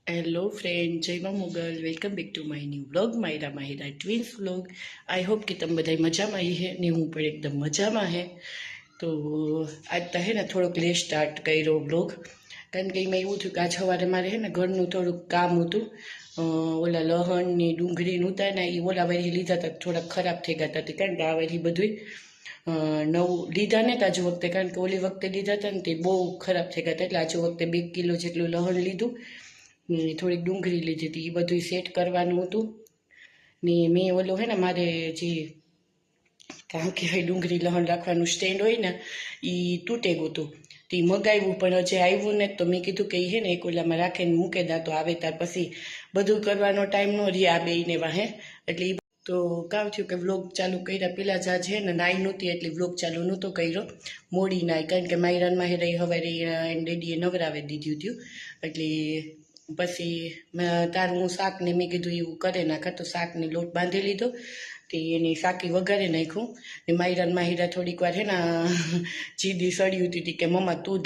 Hello friend, જય Mughal. Welcome back to my new vlog, Myra Mahira twins vlog. I hope કે તમે બધા મજામાં હે ને હું પણ એકદમ મજામાં હે. તો આજ તો હે ને થોડોક લેટ સ્ટાર્ટ કર્યો વ્લોગ, કારણ કે એમાં એવું થયું કે આજ સવારે મારે હે ને ઘરનું થોડુંક કામ હતું. ઓલા લહણની ડુંગળીનું હતા ને એ ઓલા વારી લીધા હતા, થોડાક ખરાબ થઈ ગયા હતા. કારણ કે આ વારી બધું નવું લીધા ને તાજુ વખતે, કારણ કે ઓલી વખતે લીધા હતા ને તે બહુ ખરાબ થઈ ગયા હતા. એટલે આજુ વખતે 2 કિલો જેટલું લહણ લીધું ને થોડીક ડુંગળી લીધી હતી. એ બધું સેટ કરવાનું હતું ને મેં ઓલું હે ને મારે જે કામ કહેવાય ડુંગળી લહણ રાખવાનું સ્ટેન્ડ હોય ને એ તૂટે ગયું હતું. તે મગાવ્યું પણ હજી આવ્યું ને, તો મેં કીધું કે એ હે ને એક ઓલામાં રાખીને મૂકે દા, તો આવે ત્યાર પછી બધું કરવાનો ટાઈમ ન રહે આ બેયને વાહે. એટલે તો કામ થયું કે વ્લોગ ચાલુ કર્યા પહેલાં જ આજે હે ને નાઈ નહોતી, એટલે વ્લોગ ચાલુ નહોતો કર્યો. મોડી નાઈ, કારણ કે માયરાનમાં હે રહી હવારે ડેડીએ નવરાવી દીધું હતું. એટલે પછી તારું હું શાકને મેં કીધું એવું કરે નાખા, તો શાકને લોટ બાંધી લીધો. તે એની શાકી વઘારે નાખ્યું ને માહિરા થોડીક વાર હે ને જીદી સળ્યું હતી કે મમ્મા તું જ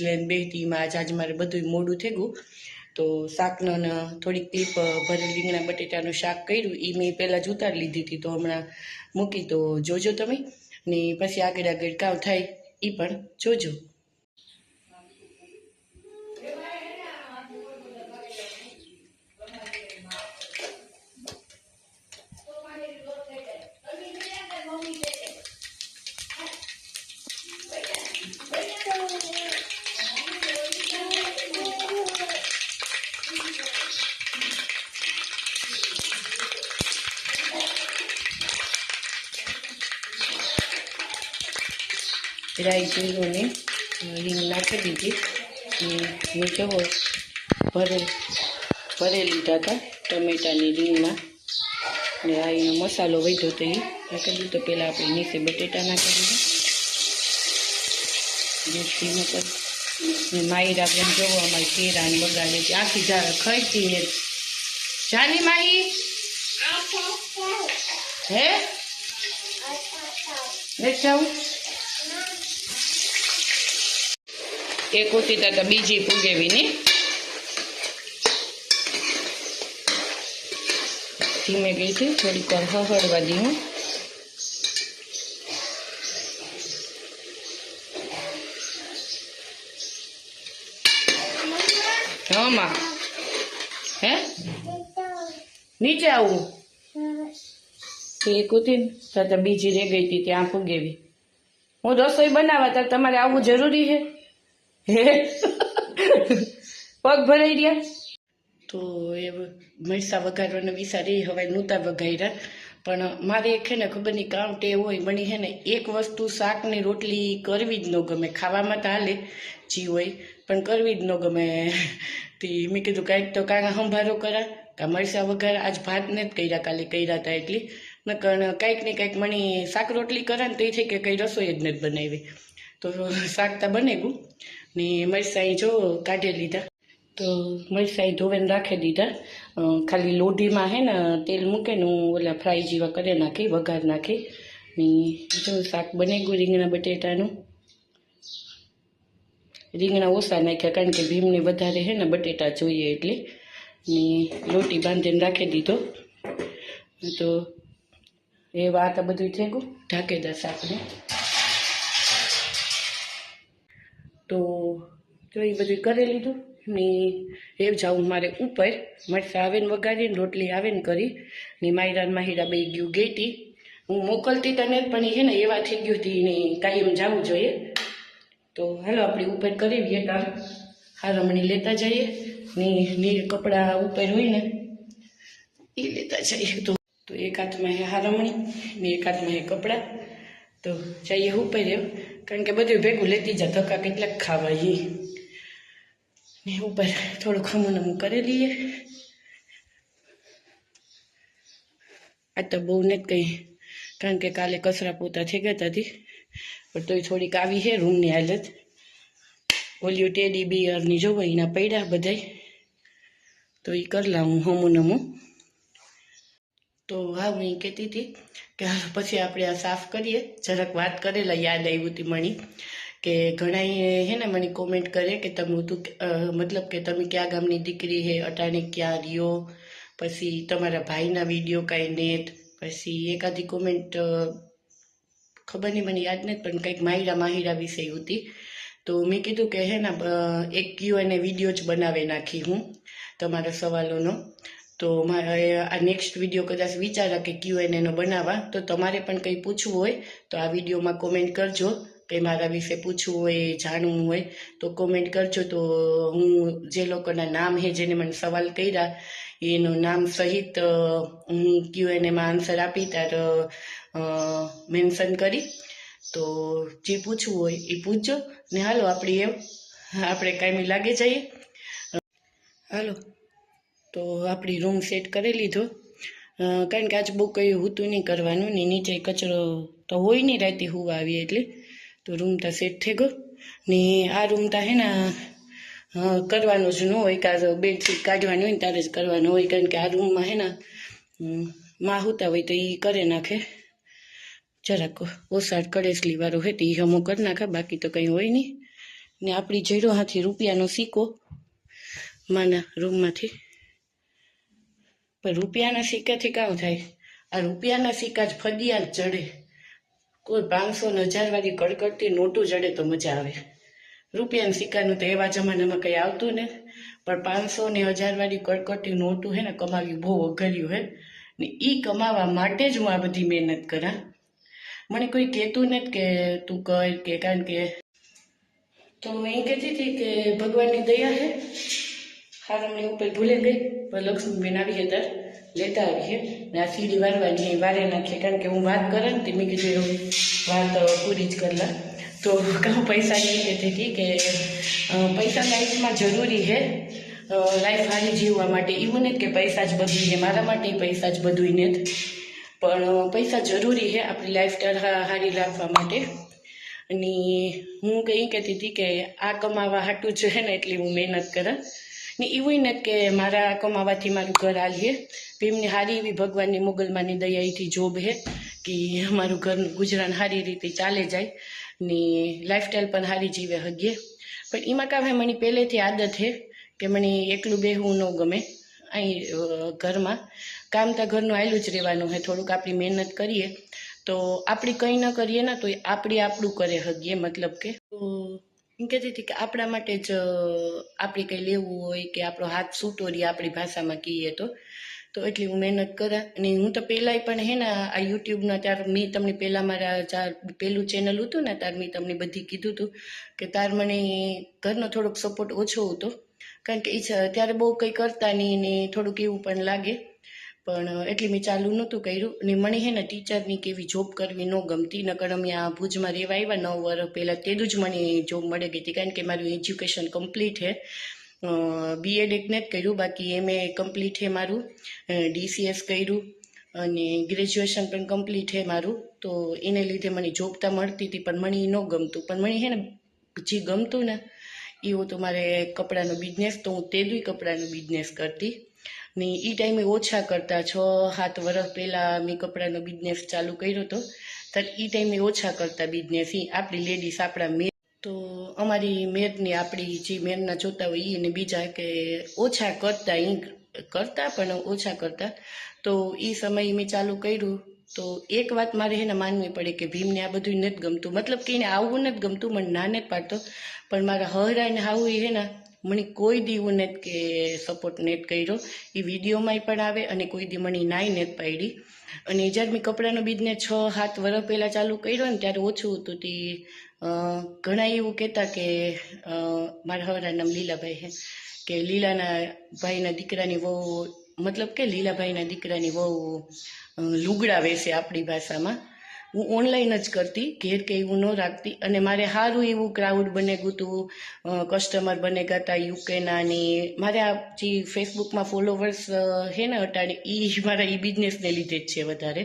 લેન બે તીમાં આજ મારે બધું મોડું થઈ ગયું. તો શાકનો ને થોડીક ક્લિપ ભરેલ રીંગણા બટેટાનું શાક કર્યું, એ મેં પહેલાં જ ઉતારી લીધી હતી, તો હમણાં મૂકી તો જોજો તમે ને પછી આગળ કામ થાય એ પણ જોજો. રાઈ જીરુંને રીંગ નાખી દીધી. મેં કેવો ભરે લીધા હતા ટમેટાની રીંગના ને આ એનો મસાલો વધ્યો તો એ નાખી દીધું. તો પહેલાં આપણે નીચે બટેટા નાખી દીધા જેથી પર ને માયરા બેન જોવો અમારી કેરાને બગાડે છે આખી ખાઈતી ને જાની માહી હે નથી જાવું. એક ઉતી તો બીજી પૂગેવી ને ધીમે ગઈથી થોડીક વાર હળવા દી હું. હમાં હે નીચે આવું એક ઉતી ને તો બીજી રહી ગઈ હતી ત્યાં પૂગેવી. હું રસોઈ બનાવવા ત્યારે તમારે આવવું જરૂરી છે હે પગ ભરાઈ રહ્યા. તો એ મરચાં વઘારવાના વિચારી હવે નહોતા વઘાર્યા, પણ મારે એક છે ને ખબર નહીં કામ ટેવ હોય મને છે ને એક વસ્તુ શાકની રોટલી કરવી જ ન ગમે. ખાવામાં તો હાલે જી હોય પણ કરવી જ ન ગમે. તે મેં કીધું કાંઈક તો કાંઈ સંભારો કરા કાં મરચાં વઘાર. આજ ભાત ને જ કર્યા, કાલે કર્યા હતા એટલી નકર કાંઈક ને કાંઈક મને શાક રોટલી કરે ને તો એ થઈ કે કંઈ રસોઈ જ નથી બનાવી. તો શાક તો બને ગયું ને મરચાં જો કાઢી લીધા. તો મરચાં ધોઈને રાખી દીધા. ખાલી લોઢીમાં હે ને તેલ મૂકે ને હું ઓલા ફ્રાય જેવા કરી નાખી, વઘાર નાખી ને જો શાક બને ગયું રીંગણા બટેટાનું. રીંગણા ઓછા નાખ્યા કારણ કે ભીમને વધારે હે ને બટેટા જોઈએ એટલે. ને રોટી બાંધીને રાખી દીધો. તો એ વાત બધું થઈ ગયું, ઢાંકી દા શાકને. તો જો એ બધું કરી લીધું ને એ જાઉં મારે ઉપર. મરચાં આવે ને વગાડીને રોટલી આવે ને કરી ને માહિરા બે ગયું ગેટી. હું મોકલતી તને પણ એ છે ને એવા થઈ ગયું હતી ને કાયમ જવું જોઈએ. તો હાલો આપણે ઉપર કરીએ કામ. હારમણી લેતા જઈએ ને કપડાં ઉપર હોય ને એ લેતા જઈએ. તો એક હાથમાં હારમણી ને એક હાથમાં કપડાં. તો જઈએ ઉપર એમ, કારણ કે બધું ભેગું લેતી જા, ધક્કા કેટલાક ખાવા એ ને ઉપર થોડું ખમું કરી લઈએ. આજ તો બહુ નથી કંઈ, કારણ કે કાલે કચરા પોતા થઈ ગયા હતી, પણ તોય થોડીક આવી છે રૂમની હાલત. ઓલિયું ટેડી બિયરની જોવો એના પડ્યા બધાય, તો એ કરી લાવું હમું. તો હા હું એ કહેતી હતી કે પછી આપણે આ સાફ કરીએ. જરાક વાત કરેલા યાદ આવ્યું હતી મણી કે ઘણાએ હે ને મને કોમેન્ટ કરે કે મતલબ કે તમે ક્યાં ગામની દીકરી હે, અટાણે ક્યાં રહ્યો, પછી તમારા ભાઈના વિડીયો કાંઈ નેત, પછી એકાદી કોમેન્ટ ખબર નહીં મને યાદ નથી પણ કંઈક માહિરા માહિરા વિશે હતી. તો મેં કીધું કે હે ને એક Q&A વિડીયો જ બનાવી નાખી હું તમારા સવાલોનો. તો આ નેક્સ્ટ વિડીયો કદાચ વિચારા કે Q&A નો બનાવવા. તો તમારે પણ કંઈ પૂછવું હોય તો આ વિડીયોમાં કોમેન્ટ કરજો, કંઈ મારા વિશે પૂછવું હોય, જાણવું હોય તો કોમેન્ટ કરજો. તો હું જે લોકોના નામ હે જેને મને સવાલ કર્યા એનું નામ સહિત હું Q&Aમાં આન્સર આપી તાર મેન્શન કરી. તો જે પૂછવું હોય એ પૂછજો ને. હાલો આપણે કાયમી લાગી જઈએ. હાલો, તો આપણી રૂમ સેટ કરી લીધો, કારણ કે આજ બહુ કંઈ હોતું નહીં કરવાનું ને, નીચે કચરો તો હોય નહીં રાતે હુવા આવીએ એટલે. તો રૂમ તો સેટ થઈ ગયો ને. આ રૂમ તો હે ને કરવાનું જ ન હોય, કાં બેડશીટ કાઢવાની હોય ને ત્યારે જ કરવાનું હોય, કારણ કે આ રૂમમાં હે ને માં હોતા હોય તો એ કરે નાખે, જરાક ઓસાડ કડેસલી વાળો હોય તો એ હમો કરી નાખે, બાકી તો કંઈ હોય નહીં. ને આપણી જડો હાથી રૂપિયાનો સિક્કો માના રૂમમાંથી. પણ રૂપિયાના સિક્કાથી કામ થાય? આ રૂપિયાના સિક્કા જ ફદિયા જ જડે. કોઈ 500 ને 1000 વાળી કડકડતી નોટું જડે તો મજા આવે. રૂપિયાના સિક્કાનું તો એવા જમાનામાં કંઈ આવતું ને, પણ 500 ને 1000 વાળી કડકડતી નોટું હે ને કમાવી બહુ અઘર્યું હે ને. એ કમાવા માટે જ હું આ બધી મહેનત કરા. મને કોઈ કહેતું નથી કે તું કર કે, કારણ કે તો હું એ કહેતી હતી કે ભગવાનની દયા હે, હારમની ઉપર ભૂલે ગઈ પણ લક્ષ્મીબેન આવી હે તાર લેતા આવી હે ને. આ સીડી વારવાની વારે નાખીએ, કારણ કે હું વાત કરે ને તે મેં કીધું વાત પૂરી જ કરલા. તો કાં પૈસા એ કહેતી હતી કે પૈસા લાઈફમાં જરૂરી હે, લાઈફ સારી જીવવા માટે. એવું નથી કે પૈસા જ બધું છે, મારા માટે પૈસા જ બધું નથી, પણ પૈસા જરૂરી છે આપણી લાઈફસ્ટાઈલ સારી રાખવા માટે. અને હું કંઈ કહેતી હતી કે આ કમાવા હાટું જ છે ને એટલી હું મહેનત કરા ને. એવું નથી કે મારા કમાવાથી મારું ઘર હાલીએ, એમની સારી એવી ભગવાનની મોગલમાંની દયાથી જોબ હે કે અમારું ઘરનું ગુજરાન સારી રીતે ચાલે જાય ને, લાઈફસ્ટાઈલ પણ સારી જીવે હગીએ. પણ એમાં કાં મને પહેલેથી આદત છે કે મને એકલું બેહવું ન ગમે. અહીં ઘરમાં કામ તો ઘરનું આવેલું જ રહેવાનું હોય. થોડુંક આપણી મહેનત કરીએ તો આપણી કંઈ ન કરીએ ને તો આપણું કરે હગીએ. મતલબ કે તો એમ કહેતી હતી કે આપણા માટે જ આપણે કંઈ લેવું હોય કે આપણો હાથ છૂટો રહે, આપણી ભાષામાં કહીએ તો એટલી હું મહેનત કરા. અને હું તો પહેલાંય પણ હે ને આ યુટ્યુબના ત્યારે મેં તમને પહેલાં મારા પહેલું ચેનલ હતું ને ત્યારે મેં તમને બધી કીધું હતું કે તાર મને ઘરનો થોડોક સપોર્ટ ઓછો હતો, કારણ કે ત્યારે બહુ કંઈ કરતા નહીં ને થોડુંક એવું પણ લાગે. પણ એટલી મેં ચાલુ નહોતું કર્યું. અને મને હે ને ટીચરની કે એવી જોબ કરવી ન ગમતી. નકર અમે આ ભુજમાં રહેવા આવ્યા 9 વર્ષ પહેલાં તેદું જ મને જોબ મળી ગઈ હતી, કારણ કે મારું એજ્યુકેશન કમ્પ્લીટ છે. B.Ed એક નથી કર્યું, બાકી MA કમ્પ્લીટ છે મારું, DCS કર્યું અને ગ્રેજ્યુએશન પણ કમ્પ્લીટ છે મારું. તો એને લીધે મને જોબ તો મળતી હતી પણ મને એ ન ગમતું. પણ મને હે ને જે ગમતું ને એવું તો મારે કપડાનો બિઝનેસ. તો હું તેદું કપડાનો બિઝનેસ કરતી ને. એ ટાઈમે ઓછા કરતા 6-7 વર્ષ પહેલાં મેં કપડાનો બિઝનેસ ચાલુ કર્યો હતો, તો એ ટાઈમે ઓછા કરતા બિઝનેસ. એ આપણી લેડીઝ આપણા મેર, તો અમારી મેરની આપણી જે મેરના જોતા હોય એને બીજા કે ઓછા કરતા, એ કરતા પણ ઓછા કરતા. તો એ સમયે મેં ચાલુ કર્યું. તો એક વાત મારે એને માનવી પડે કે ભીમને આ બધું નથી ગમતું, મતલબ કે એને આવવું નથી ગમતું, મને ના નથી પાડતો. પણ મારા હરાઈને આવું હે ને મને કોઈ દી એવું નથી કે સપોર્ટ નથી કર્યો. એ વિડીયોમાં પણ આવે અને કોઈ દી મને નાઈ નથી પાડી. અને જ્યારે મેં કપડાનો બિઝનેસ 6-7 વર્ષ પહેલાં ચાલુ કર્યો ને ત્યારે ઓછું હતું. તે ઘણા એવું કહેતા કે મારા હવરાનું નામ લીલાભાઈ છે કે લીલાના ભાઈના દીકરાની વહુ, મતલબ કે લીલાભાઈના દીકરાની વહુ લુગડા વેચે આપણી ભાષામાં. હું ઓનલાઈન જ કરતી, ઘેર કે એવું ન રાખતી. અને મારે સારું એવું ક્રાઉડ બને ગયું હતું, કસ્ટમર બને ગયા હતા યુકેના. ને મારે આ જે ફેસબુકમાં ફોલોવર્સ છે ને અટાણે એ મારા એ બિઝનેસને લીધે જ છે વધારે.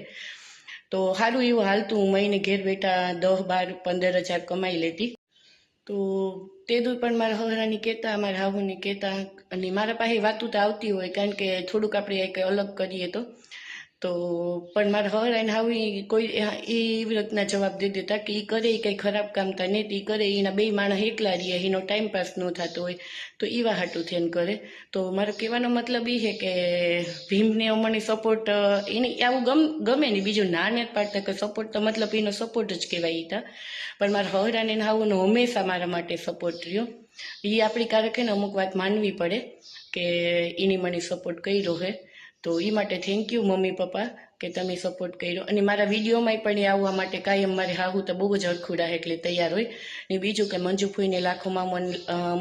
તો સારું એવું હાલતું, હું મહિને ઘેર બેઠા 10-12-15 હજાર કમાઈ લેતી. તો તે દૂર પણ મારા હવરાની કહેતા, મારા હાહુની કહેતા. અને મારા પાસે વાતું તો આવતી હોય, કારણ કે થોડુંક આપણે કંઈ અલગ કરીએ તો તો પણ મારા હરાઈને હાવી કોઈ એવી રીતના જવાબ દઈ દેતા કે એ કરે એ કંઈ ખરાબ કામ તા નહીં, એ કરે એના બે માણસ એકલા રહીએ, એનો ટાઈમ પાસ ન થતો હોય તો એવા હાટું થઈને કરે. તો મારો કહેવાનો મતલબ એ છે કે ભીમને મને સપોર્ટ એને આવું ગમે નહીં, બીજું ના ને પાડતા કે સપોર્ટ તો મતલબ એનો સપોર્ટ જ કહેવાય હતા. પણ મારા હરાને હાવુનો હંમેશા મારા માટે સપોર્ટ રહ્યો. એ આપણી ક્યારેક ને અમુક વાત માનવી પડે કે એની મને સપોર્ટ કર્યો છે. તો એ માટે થેન્ક યુ મમ્મી પપ્પા કે તમે સપોર્ટ કર્યો. અને મારા વિડીયોમાં પણ એ આવવા માટે કાયમ મારે હાહુ તો બહુ જ હરખુડા એટલે તૈયાર હોય. ને બીજું કે મંજુફુઈને લાખો મામા,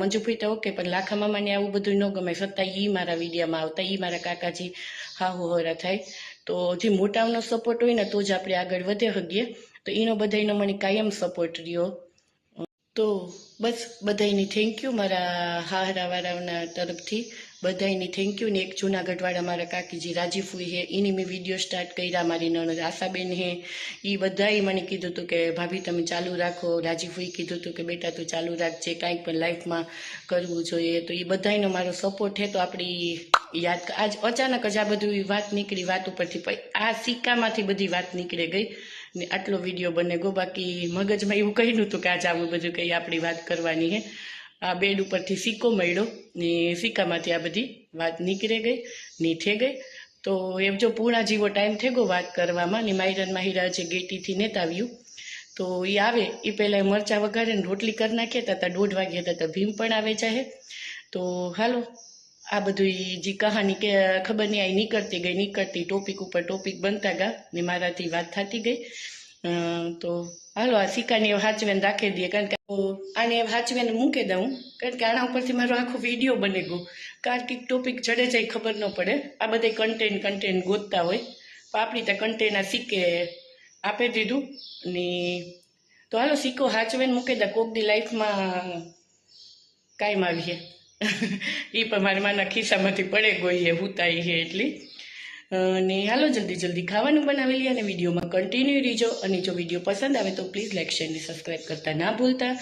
મંજુફુઈ તો ઓકે પણ લાખા મામાને આવું બધું ન ગમે, છતાં એ મારા વિડીયોમાં આવતા, એ મારા કાકાજી હાહુ હોરા થાય. તો જે મોટાઓનો સપોર્ટ હોય ને તો જ આપણે આગળ વધે શકીએ. તો એનો બધાનો મને કાયમ સપોર્ટ રહ્યો. તો બસ બધાની થેન્ક યુ મારા હાહરાવાળાના તરફથી, બધાની થેન્ક યુ. ને એક જૂનાગઢવાળા મારા કાકીજી રાજીફુઈ હે, એની મેં વિડીયો સ્ટાર્ટ કર્યા, મારી નણંદ આશાબેન હે, એ બધાએ મને કીધું હતું કે ભાભી તમે ચાલુ રાખો. રાજીફુઈ કીધું હતું કે બેટા તું ચાલુ રાખજે, કાંઈક પણ લાઈફમાં કરવું જોઈએ. તો એ બધાનો મારો સપોર્ટ છે. તો આપણી યાદ આજ અચાનક જ આ બધું વાત નીકળી, વાત ઉપરથી આ સિક્કામાંથી બધી વાત નીકળી ગઈ ને આટલો વિડીયો બને ગયો. બાકી મગજમાં એવું કહી નહોતું કે આજ આવું બધું કંઈ આપણી વાત કરવાની છે. આ બેડ ઉપરથી સિક્કો મળ્યો ને સિક્કામાંથી આ બધી વાત નીકળી ગઈ ને થઈ ગઈ. તો એમ જો પૂર્ણા જેવો ટાઈમ થઈ ગયો વાત કરવામાં. ને માહિરા જે ગેટીથી નેતા આવ્યું તો એ આવે એ પહેલાં મરચાં વઘારે ને રોટલી કરી નાખ્યા હતા. 1:30 વાગ્યા હતા. ભીમ પણ આવે ચાહે. તો હાલો આ બધું જે કહાની કે ખબર નહીં આ નીકળતી ટોપિક ઉપર ટોપિક બનતા ગયા ને મારાથી વાત થતી ગઈ. તો હાલો આ સિક્કાને હાચવીને રાખી દઈએ, કારણ કે આને હાચવીને મૂકી દઉં, કારણ કે આના ઉપરથી મારો આખો વિડીયો બની ગયો. કાર્તિક ટોપિક ચડે જાય ખબર ન પડે. આ બધા કન્ટેન્ટ ગોતતા હોય પણ આપણી ત્યાં કન્ટેન્ટ આ સિક્કે આપી દીધું ને. તો હાલો સિક્કો હાચવીને મૂકી દે, કોક દી લાઈફમાં કાયમ આવીએ. એ પણ મારા માના ખિસ્સામાંથી પડે ગઈ હુતાઈ છે એટલી. ને હાલો જલ્દી ખાવાનું બનાવી લઈએ અને વિડીયોમાં કન્ટિન્યુ રહીજો. અને જો વિડીયો પસંદ આવે તો પ્લીઝ લાઈક શેર અને સબસ્ક્રાઈબ કરતા ના ભૂલતા.